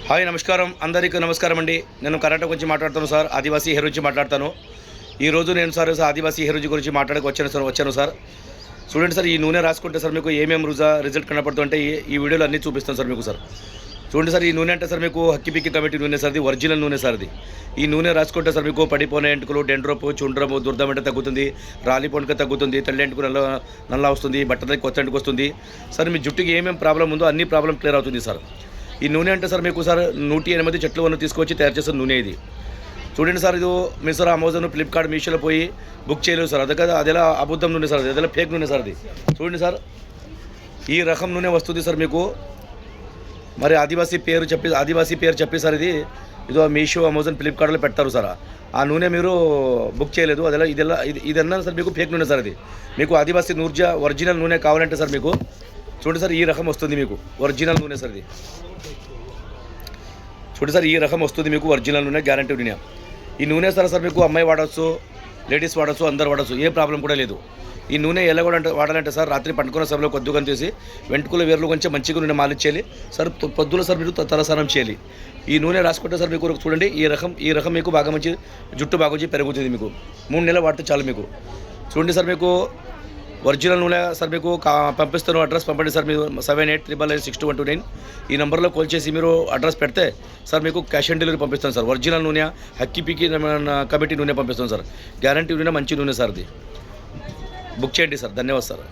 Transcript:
Hi నమస్కారం, అందరికీ నమస్కారం అండి. నేను కర్ణాటక గురించి మాట్లాడుతాను సార్. ఆదివాసీ హెయిర్ గురించి మాట్లాడతాను. ఈరోజు నేను సార్ ఆదివాసీ హెయిర్ గురించి మాట్లాడక వచ్చాను సార్. చూడండి సార్, ఈ నూనె రాసుకుంటే సార్ మీకు ఏమేమి రిజల్ట్ కనపడుతుంటే ఈ వీడియోలో అన్నీ చూపిస్తాను సార్ మీకు సార్. చూడండి సార్, ఈ నూనె అంటే సార్ మీకు హక్కిపిక్కి కమిటీ నూనె సార్, ఇది ఒరిజినల్ నూనె సార్. ఇది ఈ నూనె రాసుకుంటే సార్ మీకు పడిపోయిన ఎంటుకలు, డెండ్రోపు, చుండ్రము, దుర్దం అంటే తగ్గుతుంది, రాలి పొండుక తగ్గుతుంది, తెల్ల ఎంటుకు నల్ల వస్తుంది, బట్టలకి కొత్త ఎంటుకు వస్తుంది సార్. మీ జుట్టుకి ఏమేమి ప్రాబ్లం ఉందో అన్ని ప్రాబ్లం క్లియర్ అవుతుంది సార్. ఈ నూనె అంటే సార్ మీకు సార్ 108 చెట్లు వల్ల తీసుకొచ్చి తయారు చేసిన నూనె ఇది. చూడండి సార్, ఇది మీరు సార్ అమెజాన్, ఫ్లిప్కార్ట్, మీషోలో పోయి బుక్ చేయలేదు సార్. అదేలా అబద్ధం నూనె సార్, అదేలా ఫేక్ నూనె సార్. అది చూడండి సార్, ఈ రకం నూనె వస్తుంది సార్ మీకు. మరి ఆదివాసీ పేరు చెప్పి సార్ ఇదో మీషో, అమెజాన్, ఫ్లిప్కార్ట్లో పెడతారు సార్. ఆ నూనె మీరు బుక్ చేయలేదు, ఇదన్నా సార్ మీకు ఫేక్ నూనె సార్. ఇది మీకు ఆదివాసీ నూర్జా ఒరిజినల్ నూనె కావాలంటే సార్ మీకు చూడండి సార్, ఈ రకం వస్తుంది మీకు ఒరిజినల్ నూనె సార్. ఇది చూడండి సార్, ఈ రకం వస్తుంది మీకు ఒరిజినల్ నూనె, గ్యారంటీ నూనె. ఈ నూనె సార్ మీకు అమ్మాయి వాడచ్చు, లేడీస్ వాడచ్చు, అందరు వాడచ్చు, ఏ ప్రాబ్లం కూడా లేదు. ఈ నూనె ఎలా కూడా వాడాలంటే సార్, రాత్రి పండుకున్న సమయంలో కొద్దిగా తీసి వెంట్రుకల వేర్లు కొంచెం మంచిగా నూనె మాలిచ్చేయాలి సార్. పొద్దున సార్ మీరు తలస్నానం చేయాలి. ఈ నూనె రాసుకుంటే సార్ మీకు చూడండి, ఈ రకం మీకు బాగా మంచి జుట్టు బాగా వచ్చి పెరుగుతుంది మీకు. 3 నెలలు వాడితే చాలు మీకు. చూడండి సార్, మీకు ఒరిజినల్ నూనె సార్ మీకు పంపిస్తాను. అడ్రస్ పంపండి సార్. మీరు 7899962129 ఈ నెంబర్లో కాల్ చేసి మీరు అడ్రస్ పెడితే సార్ మీకు క్యాష్ ఆన్ డెలివరీ పంపిస్తాను సార్. ఒరిజినల్ నూనె, హక్కిపిక్కి కమిటీ నూనె పంపిస్తాను సార్. గ్యారంటీ నూనె, మంచి నూనె సార్. అది బుక్ చేయండి సార్. ధన్యవాదాలు సార్.